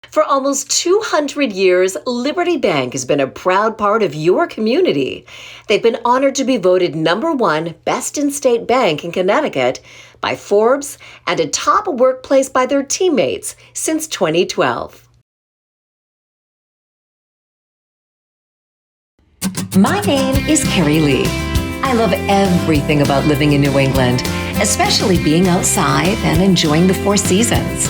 For almost 200 years, Liberty Bank has been a proud part of your community. They've been honored to be voted #1 Best in State Bank in Connecticut by Forbes and a top workplace by their teammates since 2012. My name is Kerri-Lee. I love everything about living in New England, especially being outside and enjoying the 4 seasons.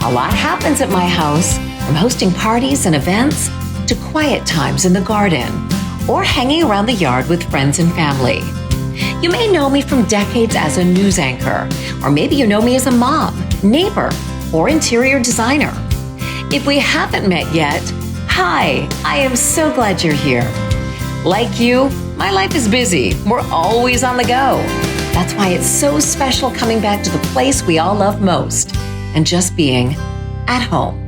A lot happens at my house, from hosting parties and events to quiet times in the garden or hanging around the yard with friends and family. You may know me from decades as a news anchor, or maybe you know me as a mom, neighbor, or interior designer. If we haven't met yet, hi, I am so glad you're here. Like you, my life is busy. We're always on the go. That's why it's so special coming back to the place we all love most and just being at home.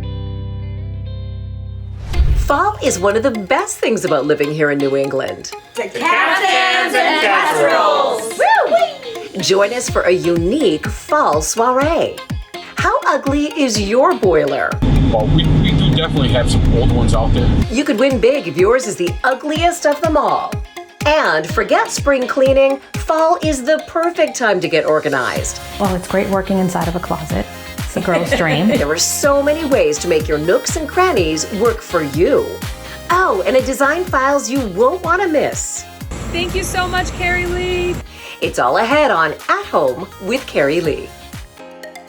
Fall is one of the best things about living here in New England. The caftans and casseroles! Woo! Join us for a unique fall soiree. How ugly is your boiler? Well, we do definitely have some old ones out there. You could win big if yours is the ugliest of them all. And forget spring cleaning, fall is the perfect time to get organized. Well, it's great working inside of a closet. It's a girl's dream. There are so many ways to make your nooks and crannies work for you. Oh, and a design files you won't want to miss. Thank you so much, Kerri-Lee. It's all ahead on At Home with Kerri-Lee.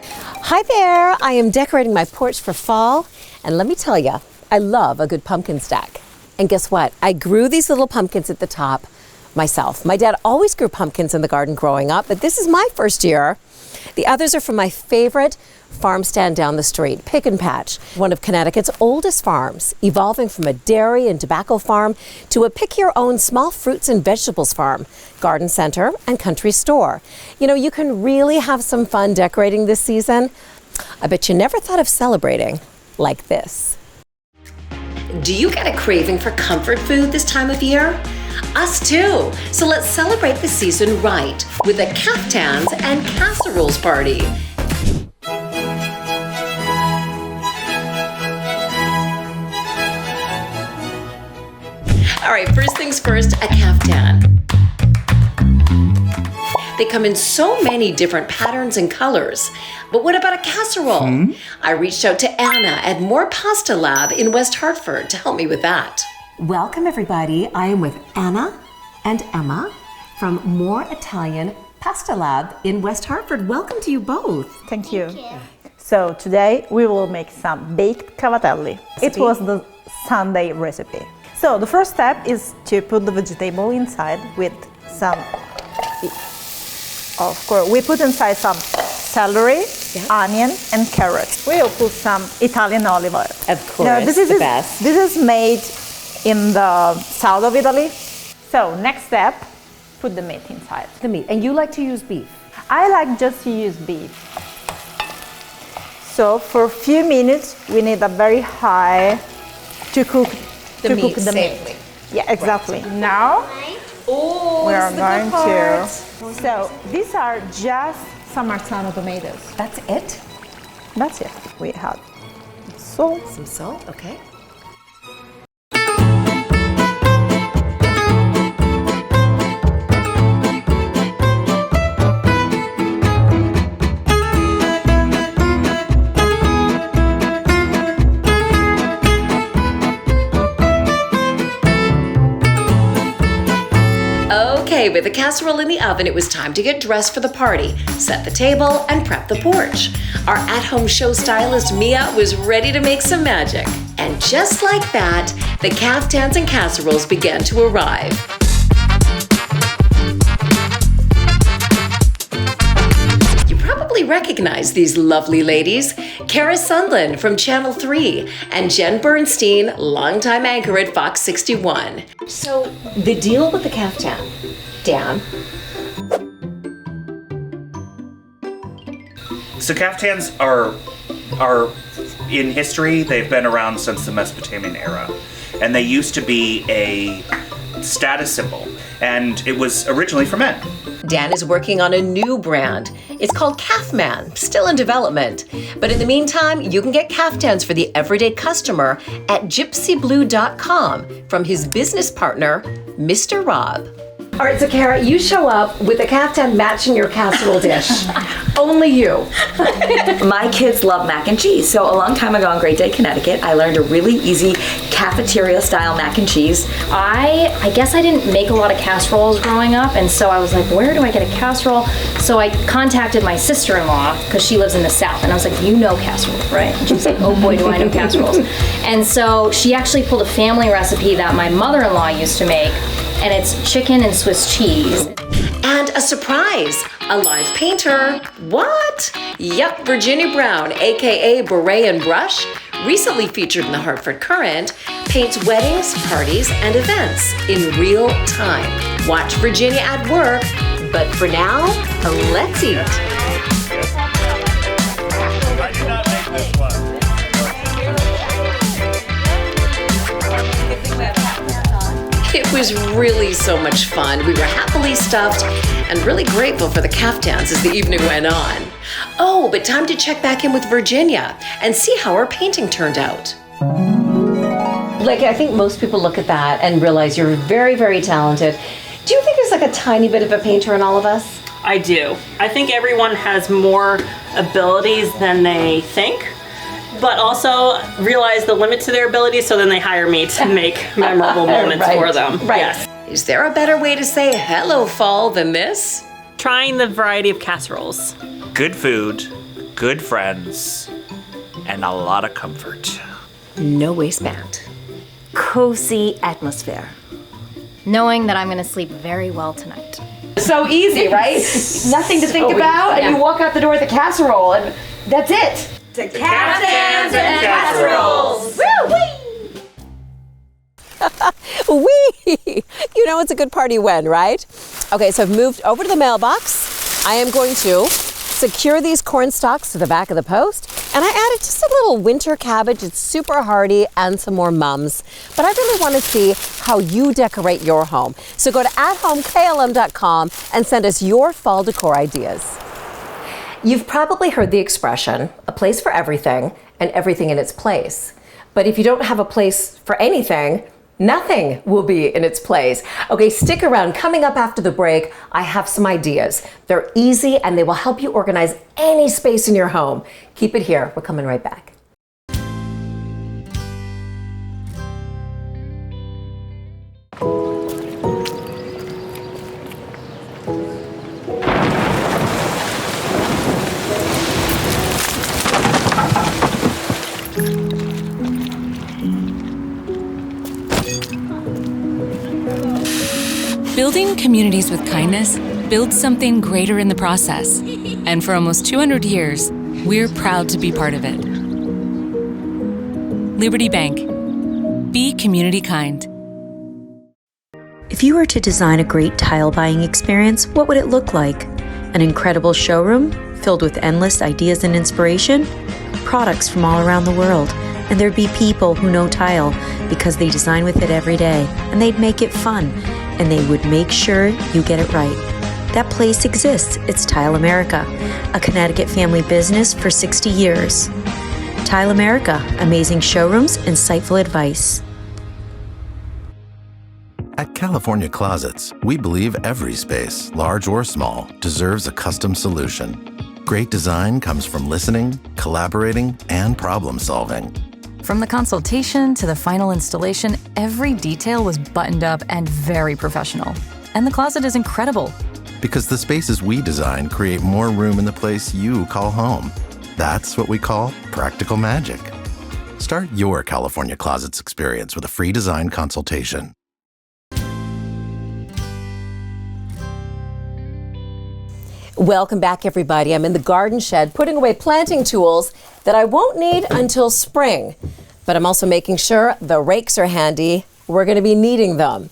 Hi there, I am decorating my porch for fall, and let me tell you, I love a good pumpkin stack. And guess what? I grew these little pumpkins at the top myself. My dad always grew pumpkins in the garden growing up, but this is my first year. The others are from my favorite farm stand down the street, Pick and Patch, one of Connecticut's oldest farms, evolving from a dairy and tobacco farm to a pick-your-own small fruits and vegetables farm, garden center, and country store. You know, you can really have some fun decorating this season. I bet you never thought of celebrating like this. Do you get a craving for comfort food this time of year? Us too. So let's celebrate the season right with a caftans and casseroles party. All right, first things first, a caftan. They come in so many different patterns and colors. But what about a casserole? I reached out to Anna at More Pasta Lab in West Hartford to help me with that. Welcome, everybody. I am with Anna and Emma from More Italian Pasta Lab in West Hartford. Welcome to you both. Thank you. So today we will make some baked cavatelli. It was the Sunday recipe. So the first step is to put the vegetable inside with some, of course, we put inside some celery, onion, and carrot. We will put some Italian olive oil. Of course, this is the best. This is made in the south of Italy. So next step, put the meat inside. The meat, and you like to use beef? I like just to use beef. So for a few minutes, we need a very high to cook the meat safely. Yeah, exactly. Right. Now we are going to. So these are just some Marzano tomatoes. That's it? That's it. We have salt. Some salt, okay. Okay, with the casserole in the oven, it was time to get dressed for the party, set the table, and prep the porch. Our at-home show stylist, Mia, was ready to make some magic. And just like that, the caftans and casseroles began to arrive. You probably recognize these lovely ladies. Kara Sundland from Channel 3 and Jen Bernstein, longtime anchor at Fox 61. So, the deal with the caftan, Dan? So caftans are in history, they've been around since the Mesopotamian era. And they used to be a status symbol. And it was originally for men. Dan is working on a new brand. It's called Calf Man, still in development. But in the meantime, you can get caftans for the everyday customer at gypsyblue.com from his business partner, Mr. Rob. All right, so Kara, you show up with a caftan matching your casserole dish. Only you. My kids love mac and cheese. So a long time ago in Great Day, Connecticut, I learned a really easy cafeteria style mac and cheese. I guess I didn't make a lot of casseroles growing up, and so I was like, where do I get a casserole? So I contacted my sister-in-law, because she lives in the South, and I was like, you know casseroles, right? And she was like, oh boy, do I know casseroles. And so she actually pulled a family recipe that my mother-in-law used to make, and it's chicken and Swiss cheese. And a surprise, a live painter. What? Yep, Virginia Brown, AKA Beret and Brush, recently featured in the Hartford Courant, paints weddings, parties, and events in real time. Watch Virginia at work, but for now, let's eat. I did not make this one. It was really so much fun. We were happily stuffed and really grateful for the caftans as the evening went on. Oh, but time to check back in with Virginia and see how our painting turned out. Like, I think most people look at that and realize you're very, very talented. Do you think there's like a tiny bit of a painter in all of us? I do. I think everyone has more abilities than they think, but also realize the limit to their abilities, so then they hire me to make memorable moments for them. Right. Yes. Is there a better way to say hello, fall, than this? Trying the variety of casseroles. Good food, good friends, and a lot of comfort. No waistband. Cozy atmosphere. Knowing that I'm gonna sleep very well tonight. So easy, right? Nothing to think about, and you walk out the door with a casserole, and that's it. Caftans and casseroles. Wee! You know it's a good party when, right? Okay, so I've moved over to the mailbox. I am going to secure these corn stalks to the back of the post, and I added just a little winter cabbage. It's super hardy, and some more mums. But I really want to see how you decorate your home. So go to athomeklm.com and send us your fall decor ideas. You've probably heard the expression, a place for everything and everything in its place. But if you don't have a place for anything, nothing will be in its place. Okay, stick around. Coming up after the break, I have some ideas. They're easy and they will help you organize any space in your home. Keep it here. We're coming right back. Building communities with kindness builds something greater in the process. And for almost 200 years, we're proud to be part of it. Liberty Bank. Be community kind. If you were to design a great tile buying experience, what would it look like? An incredible showroom filled with endless ideas and inspiration? Products from all around the world. And there'd be people who know tile because they design with it every day, and they'd make it fun. And they would make sure you get it right. That place exists. It's Tile America, a Connecticut family business for 60 years. Tile America, amazing showrooms, insightful advice. At California Closets, we believe every space, large or small, deserves a custom solution. Great design comes from listening, collaborating, and problem solving. From the consultation to the final installation, every detail was buttoned up and very professional. And the closet is incredible. Because the spaces we design create more room in the place you call home. That's what we call practical magic. Start your California Closets experience with a free design consultation. Welcome back, everybody. I'm in the garden shed putting away planting tools that I won't need until spring. But I'm also making sure the rakes are handy. We're going to be needing them.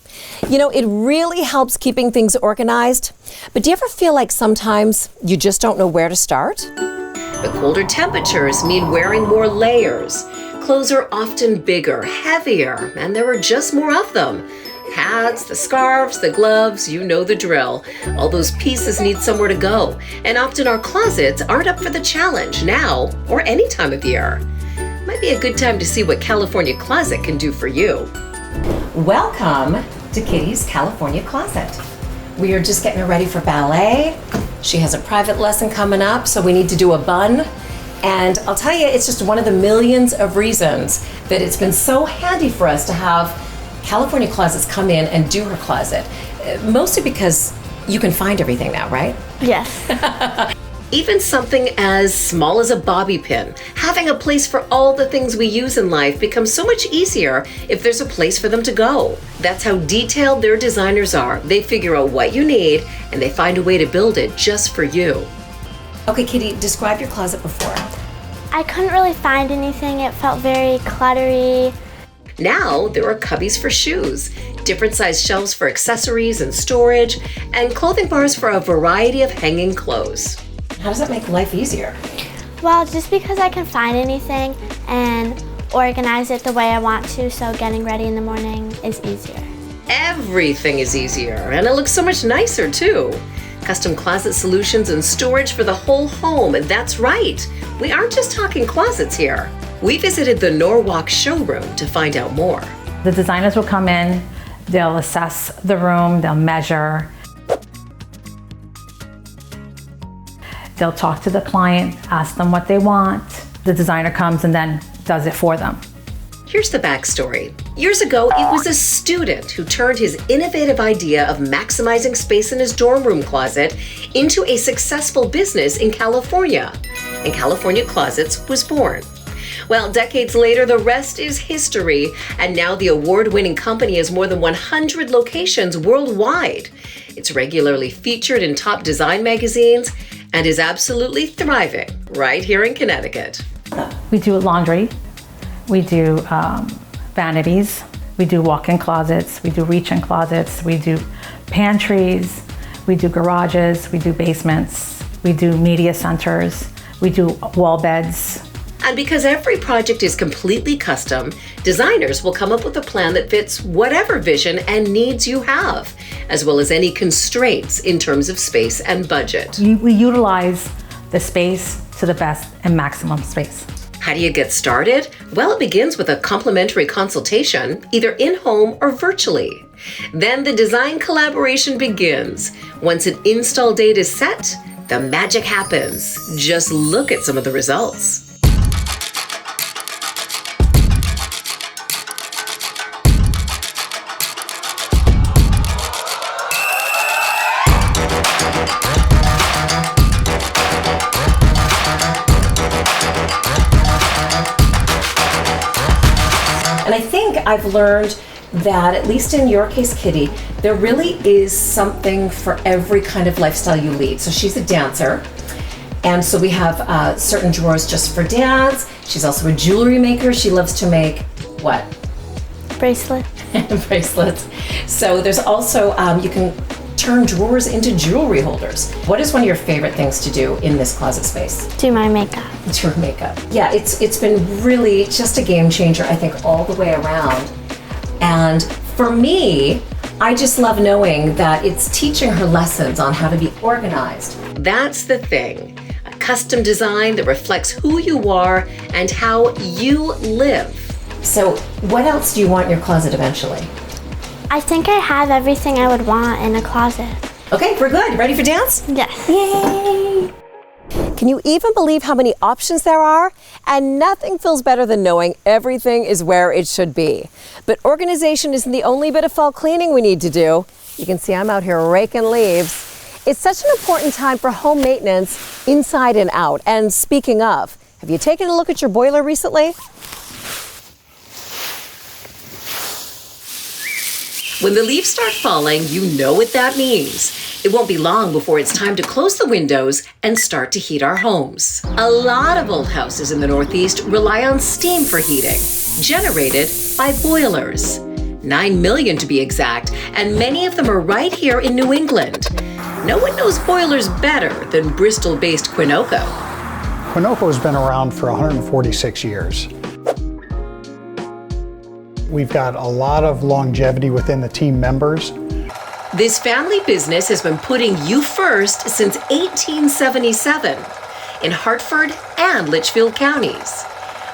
You know, it really helps keeping things organized. But do you ever feel like sometimes you just don't know where to start? The colder temperatures mean wearing more layers. Clothes are often bigger, heavier, and there are just more of them. hats, the scarves, the gloves, you know the drill. All those pieces need somewhere to go, and often our closets aren't up for the challenge now or any time of year. Might be a good time to see what California Closet can do for you. Welcome to Kitty's California Closet. We are just getting her ready for ballet. She has a private lesson coming up, so we need to do a bun. And I'll tell you, it's just one of the millions of reasons that it's been so handy for us to have California Closets come in and do her closet. Mostly because you can find everything now, right? Yes. Even something as small as a bobby pin. Having a place for all the things we use in life becomes so much easier if there's a place for them to go. That's how detailed their designers are. They figure out what you need and they find a way to build it just for you. Okay, Kitty, describe your closet before. I couldn't really find anything. It felt very cluttery. Now there are cubbies for shoes, different size shelves for accessories and storage, and clothing bars for a variety of hanging clothes. How does that make life easier? Well, just because I can find anything and organize it the way I want to, so getting ready in the morning is easier. Everything is easier, and it looks so much nicer too. Custom closet solutions and storage for the whole home, and that's right. We aren't just talking closets here. We visited the Norwalk showroom to find out more. The designers will come in, they'll assess the room, they'll measure. They'll talk to the client, ask them what they want. The designer comes and then does it for them. Here's the backstory. Years ago, it was a student who turned his innovative idea of maximizing space in his dorm room closet into a successful business in California. And California Closets was born. Well, decades later, the rest is history, and now the award-winning company has more than 100 locations worldwide. It's regularly featured in top design magazines and is absolutely thriving right here in Connecticut. We do laundry, we do vanities, we do walk-in closets, we do reach-in closets, we do pantries, we do garages, we do basements, we do media centers, we do wall beds. And because every project is completely custom, designers will come up with a plan that fits whatever vision and needs you have, as well as any constraints in terms of space and budget. We utilize the space to the best and maximum space. How do you get started? Well, it begins with a complimentary consultation, either in-home or virtually. Then the design collaboration begins. Once an install date is set, the magic happens. Just look at some of the results. And I think I've learned that, at least in your case, Kitty, there really is something for every kind of lifestyle you lead. So she's a dancer, and so we have certain drawers just for dance. She's also a jewelry maker. She loves to make what? Bracelet. Bracelets. So there's also, you can turn drawers into jewelry holders. What is one of your favorite things to do in this closet space? Do my makeup. It's your makeup. Yeah, it's been really just a game changer, I think, all the way around. And for me, I just love knowing that it's teaching her lessons on how to be organized. That's the thing. A custom design that reflects who you are and how you live. So what else do you want in your closet eventually? I think I have everything I would want in a closet. Okay, we're good. Ready for dance? Yes. Yay! Can you even believe how many options there are? And nothing feels better than knowing everything is where it should be. But organization isn't the only bit of fall cleaning we need to do. You can see I'm out here raking leaves. It's such an important time for home maintenance inside and out. And speaking of, have you taken a look at your boiler recently? When the leaves start falling, you know what that means. It won't be long before it's time to close the windows and start to heat our homes. A lot of old houses in the Northeast rely on steam for heating, generated by boilers. 9 million to be exact, and many of them are right here in New England. No one knows boilers better than Bristol-based Quinoco. Quinoco has been around for 146 years. We've got a lot of longevity within the team members. This family business has been putting you first since 1877 in Hartford and Litchfield counties.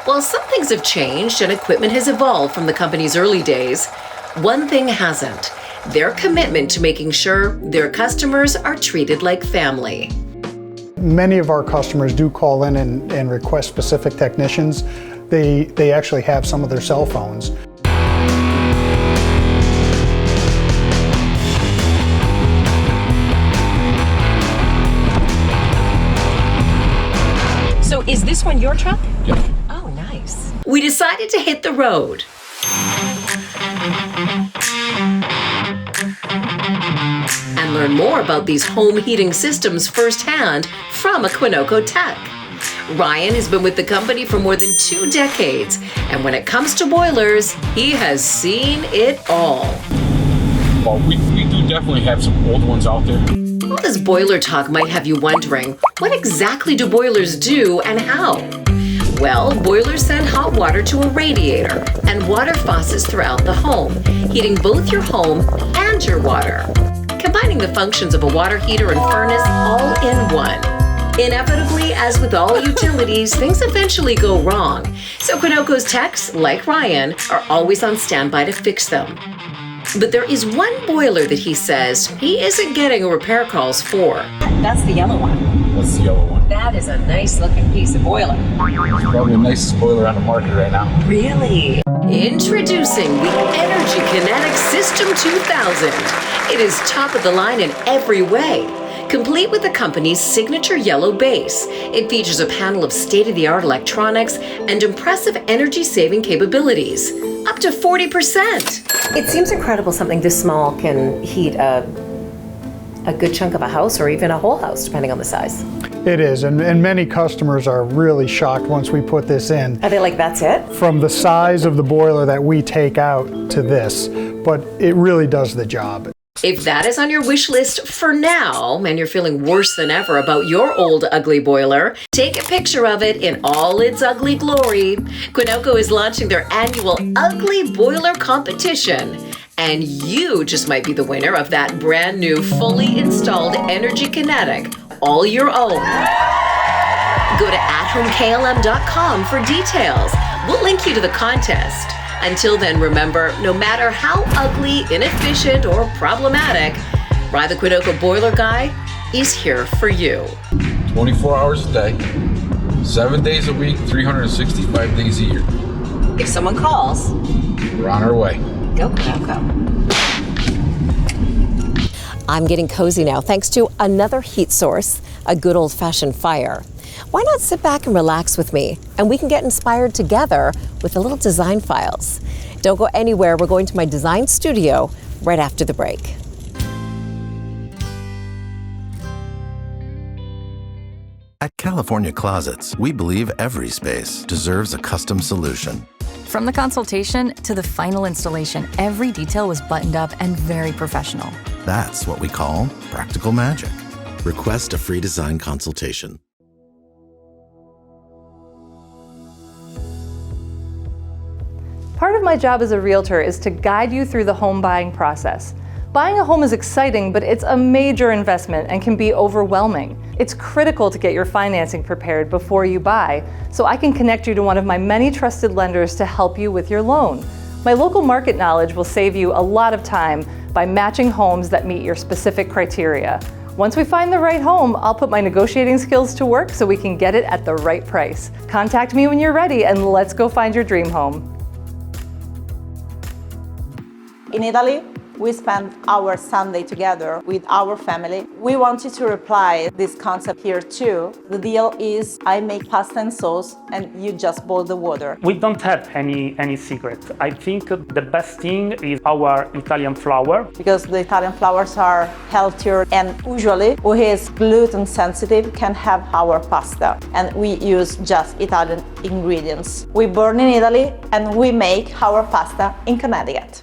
While some things have changed and equipment has evolved from the company's early days, one thing hasn't: their commitment to making sure their customers are treated like family. Many of our customers do call in and request specific technicians. They actually have some of their cell phones. So is this one your truck? Yeah. Oh, nice. We decided to hit the road. And learn more about these home heating systems firsthand from a Quinoco tech. Ryan has been with the company for more than 2 decades, and when it comes to boilers, he has seen it all. Well, we do definitely have some old ones out there. All this boiler talk might have you wondering, what exactly do boilers do and how? Well, boilers send hot water to a radiator and water faucets throughout the home, heating both your home and your water, combining the functions of a water heater and furnace all in one. Inevitably, as with all utilities, things eventually go wrong. So Quinoco's techs, like Ryan, are always on standby to fix them. But there is one boiler that he says he isn't getting repair calls for. That's the yellow one. That's the yellow one. That is a nice looking piece of boiler. It's probably the nicest boiler on the market right now. Really? Introducing the Energy Kinetic System 2000. It is top of the line in every way. Complete with the company's signature yellow base, it features a panel of state-of-the-art electronics and impressive energy-saving capabilities, up to 40%. It seems incredible something this small can heat a good chunk of a house or even a whole house, depending on the size. It is, and many customers are really shocked once we put this in. Are they like, that's it? From the size of the boiler that we take out to this, but it really does the job. If that is on your wish list for now, and you're feeling worse than ever about your old ugly boiler, take a picture of it in all its ugly glory. Quinoco is launching their annual Ugly Boiler Competition, and you just might be the winner of that brand new, fully installed Energy Kinetic, all your own. Go to athomeklm.com for details. We'll link you to the contest. Until then, remember, no matter how ugly, inefficient, or problematic, Rye the Quinoco Boiler Guy is here for you. 24 hours a day, 7 days a week, 365 days a year. If someone calls, we're on our way. Go Quinoco. I'm getting cozy now thanks to another heat source, a good old-fashioned fire. Why not sit back and relax with me, and we can get inspired together with a little design files. Don't go anywhere. We're going to my design studio right after the break. At California Closets, we believe every space deserves a custom solution. From the consultation to the final installation, every detail was buttoned up and very professional. That's what we call practical magic. Request a free design consultation. Part of my job as a realtor is to guide you through the home buying process. Buying a home is exciting, but it's a major investment and can be overwhelming. It's critical to get your financing prepared before you buy, so I can connect you to one of my many trusted lenders to help you with your loan. My local market knowledge will save you a lot of time by matching homes that meet your specific criteria. Once we find the right home, I'll put my negotiating skills to work so we can get it at the right price. Contact me when you're ready and let's go find your dream home. In Italy, we spent our Sunday together with our family. We wanted to apply this concept here too. The deal is I make pasta and sauce and you just boil the water. We don't have any secret. I think the best thing is our Italian flour. Because the Italian flours are healthier and usually who is gluten sensitive can have our pasta. And we use just Italian ingredients. We born in Italy and we make our pasta in Connecticut.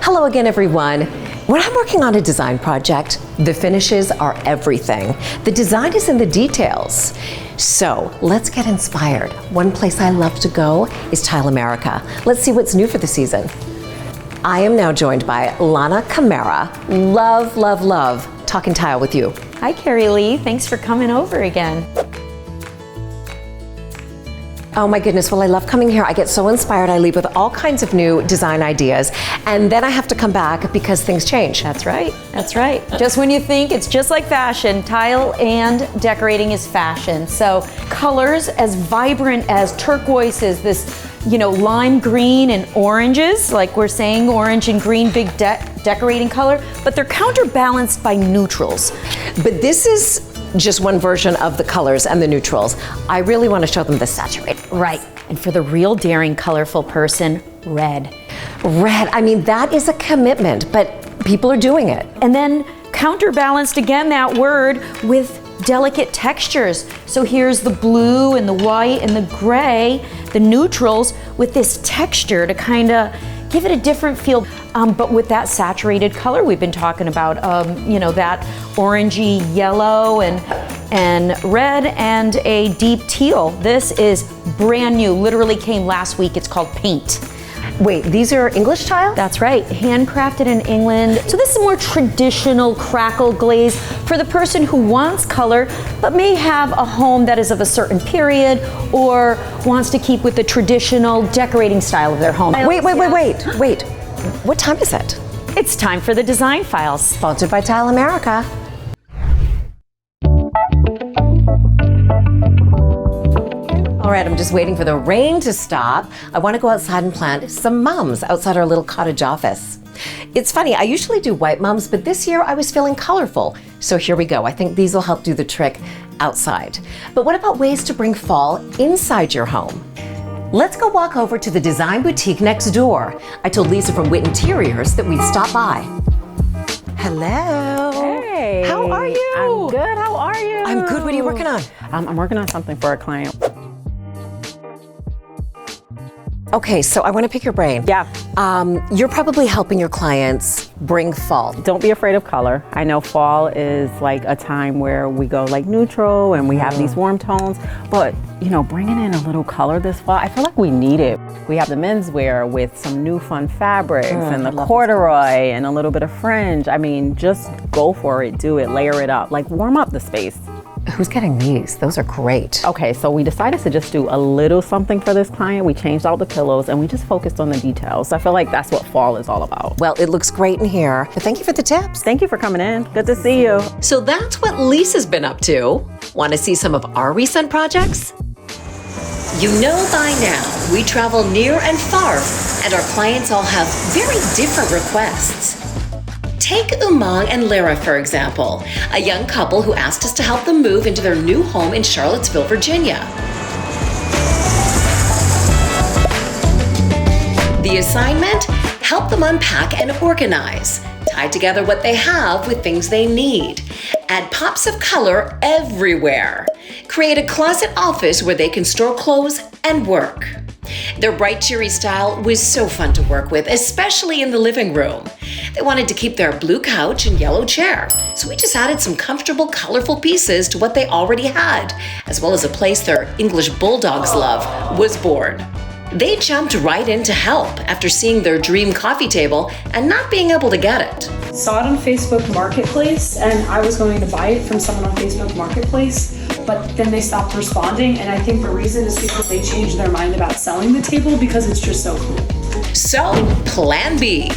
Hello again, everyone. When I'm working on a design project, the finishes are everything. The design is in the details. So let's get inspired. One place I love to go is Tile America. Let's see what's new for the season. I am now joined by Lana Camara. Love, love, love talking tile with you. Hi, Kerri-Lee. Thanks for coming over again. Oh my goodness, well I love coming here. I get so inspired. I leave with all kinds of new design ideas and then I have to come back because things change. That's right, that's right. Just when you think it's just like fashion, tile and decorating is fashion. So colors as vibrant as turquoises, this lime green and oranges, like we're saying, orange and green, big decorating color, but they're counterbalanced by neutrals. But this is just one version of the colors and the neutrals. I really want to show them the saturated. Right, and for the real daring, colorful person, red. Red, I mean, that is a commitment, but people are doing it. And then counterbalanced again, that word, with delicate textures. So here's the blue and the white and the gray, the neutrals, with this texture to kind of give it a different feel, but with that saturated color we've been talking about, that orangey yellow and red and a deep teal. This is brand new, literally came last week. It's called Paint. Wait, these are English tile? That's right, handcrafted in England. So this is more traditional crackle glaze for the person who wants color, but may have a home that is of a certain period or wants to keep with the traditional decorating style of their home. Wait. What time is it? It's time for the Design Files. Sponsored by Tile America. All right, I'm just waiting for the rain to stop. I want to go outside and plant some mums outside our little cottage office. It's funny, I usually do white mums, but this year I was feeling colorful. So here we go. I think these will help do the trick outside. But what about ways to bring fall inside your home? Let's go walk over to the design boutique next door. I told Lisa from Wit Interiors that we'd stop by. Hello. Hey. How are you? I'm good. How are you? I'm good. What are you working on? I'm working on something for a client. Okay, so I want to pick your brain. Yeah. You're probably helping your clients bring fall. Don't be afraid of color. I know fall is like a time where we go like neutral and we have these warm tones, but bringing in a little color this fall, I feel like we need it. We have the menswear with some new fun fabrics and the corduroy and a little bit of fringe. I mean, just go for it, do it, layer it up, like warm up the space. Who's getting these? Those are great. Okay, so we decided to just do a little something for this client. We changed out the pillows and we just focused on the details. I feel like that's what fall is all about. Well, it looks great in here. But thank you for the tips. Thank you for coming in. Good to see you. So that's what Lisa's been up to. Want to see some of our recent projects? You know by now, we travel near and far, and our clients all have very different requests. Take Umang and Lara, for example, a young couple who asked us to help them move into their new home in Charlottesville, Virginia. The assignment? Help them unpack and organize. Tie together what they have with things they need. Add pops of color everywhere. Create a closet office where they can store clothes and work. Their bright, cheery style was so fun to work with, especially in the living room. They wanted to keep their blue couch and yellow chair, so we just added some comfortable, colorful pieces to what they already had, as well as a place their English bulldogs love was born. They jumped right in to help after seeing their dream coffee table and not being able to get it. Saw it on Facebook Marketplace, and I was going to buy it from someone on Facebook Marketplace, but then they stopped responding, and I think the reason is because they changed their mind about selling the table because it's just so cool. So, plan B.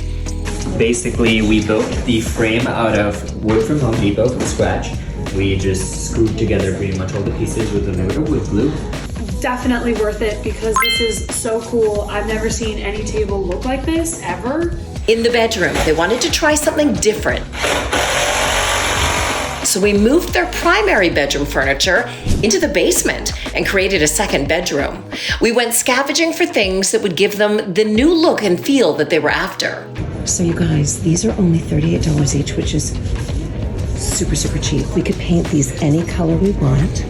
Basically, we built the frame out of wood from Home Depot from scratch. We just screwed together pretty much all the pieces with the mortar with glue. Definitely worth it because this is so cool. I've never seen any table look like this, ever. In the bedroom, they wanted to try something different. So we moved their primary bedroom furniture into the basement and created a second bedroom. We went scavenging for things that would give them the new look and feel that they were after. So you guys, these are only $38 each, which is super, super cheap. We could paint these any color we want.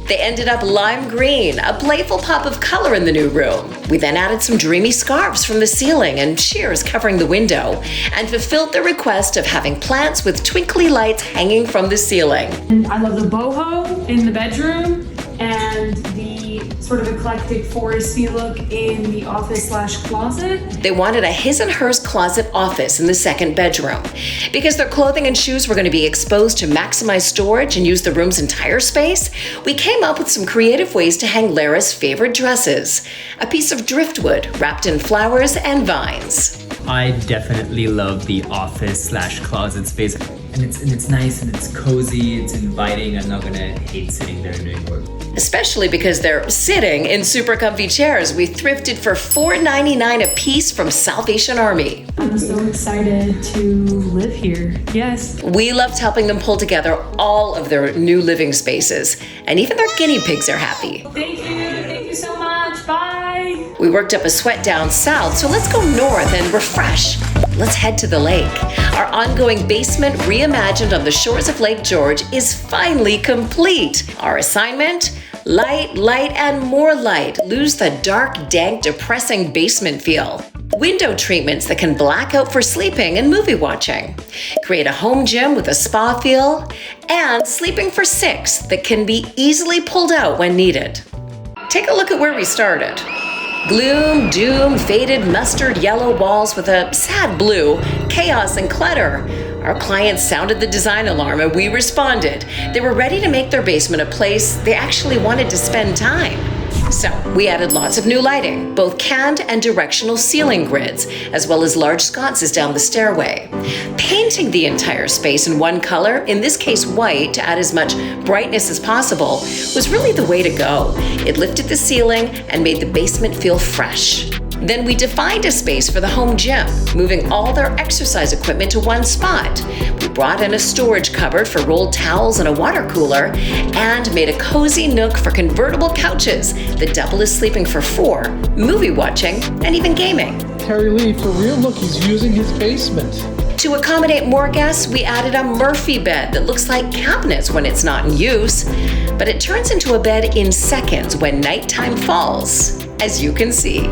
They ended up lime green, a playful pop of color in the new room. We then added some dreamy scarves from the ceiling and sheers covering the window, and fulfilled their request of having plants with twinkly lights hanging from the ceiling. I love the boho in the bedroom, and the sort of eclectic foresty look in the office/closet. They wanted a his and hers closet office in the second bedroom. Because their clothing and shoes were going to be exposed to maximize storage and use the room's entire space, we came up with some creative ways to hang Lara's favorite dresses. A piece of driftwood wrapped in flowers and vines. I definitely love the office/closet space. And it's nice and it's cozy, it's inviting. I'm not gonna hate sitting there and doing work. Especially because they're sitting in super comfy chairs we thrifted for $4.99 a piece from Salvation Army. I'm so excited to live here. Yes. We loved helping them pull together all of their new living spaces, and even their guinea pigs are happy. Thank you so much. Bye. We worked up a sweat down south, so let's go north and refresh. Let's head to the lake. Our ongoing basement reimagined on the shores of Lake George is finally complete. Our assignment? Light, light, and more light. Lose the dark, dank, depressing basement feel. Window treatments that can black out for sleeping and movie watching. Create a home gym with a spa feel. And sleeping for 6 that can be easily pulled out when needed. Take a look at where we started. Gloom, doom, faded mustard yellow walls with a sad blue, chaos and clutter. Our clients sounded the design alarm and we responded. They were ready to make their basement a place they actually wanted to spend time. So we added lots of new lighting, both canned and directional ceiling grids, as well as large sconces down the stairway. Painting the entire space in one color, in this case white, to add as much brightness as possible, was really the way to go. It lifted the ceiling and made the basement feel fresh. Then we defined a space for the home gym, moving all their exercise equipment to one spot. We brought in a storage cupboard for rolled towels and a water cooler, and made a cozy nook for convertible couches that double as sleeping for 4, movie watching, and even gaming. Kerri-Lee, for real, look, he's using his basement. To accommodate more guests, we added a Murphy bed that looks like cabinets when it's not in use, but it turns into a bed in seconds when nighttime falls, as you can see.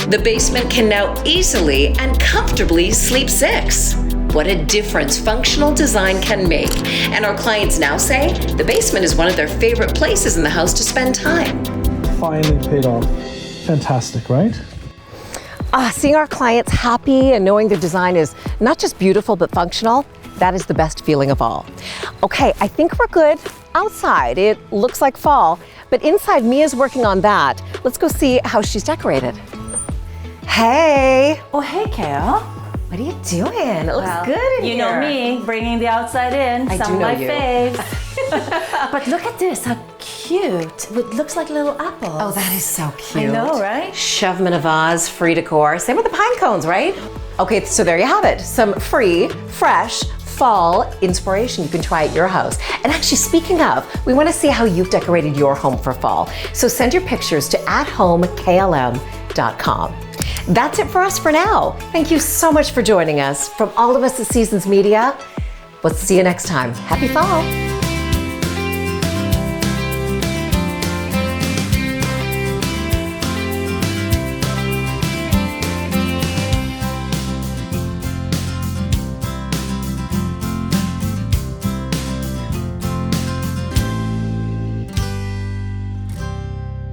The basement can now easily and comfortably sleep 6. What a difference functional design can make. And our clients now say the basement is one of their favorite places in the house to spend time. Finally paid off. Fantastic, right? Seeing our clients happy and knowing their design is not just beautiful but functional, that is the best feeling of all. Okay, I think we're good outside. It looks like fall, but inside Mia's working on that. Let's go see how she's decorated. Hey! Oh, hey, Carol. What are you doing? It looks good in here. You know me, bringing the outside in. I Some do of my know you. faves. But look at this, how cute. It looks like little apples. Oh, that is so cute. I know, right? Shove them in a vase, free decor. Same with the pine cones, right? Okay, so there you have it. Some free, fresh, fall inspiration you can try at your house. And actually, speaking of, we want to see how you've decorated your home for fall. So send your pictures to athomeklm.com. That's it for us for now. Thank you so much for joining us. From all of us at Seasons Media, we'll see you next time. Happy fall.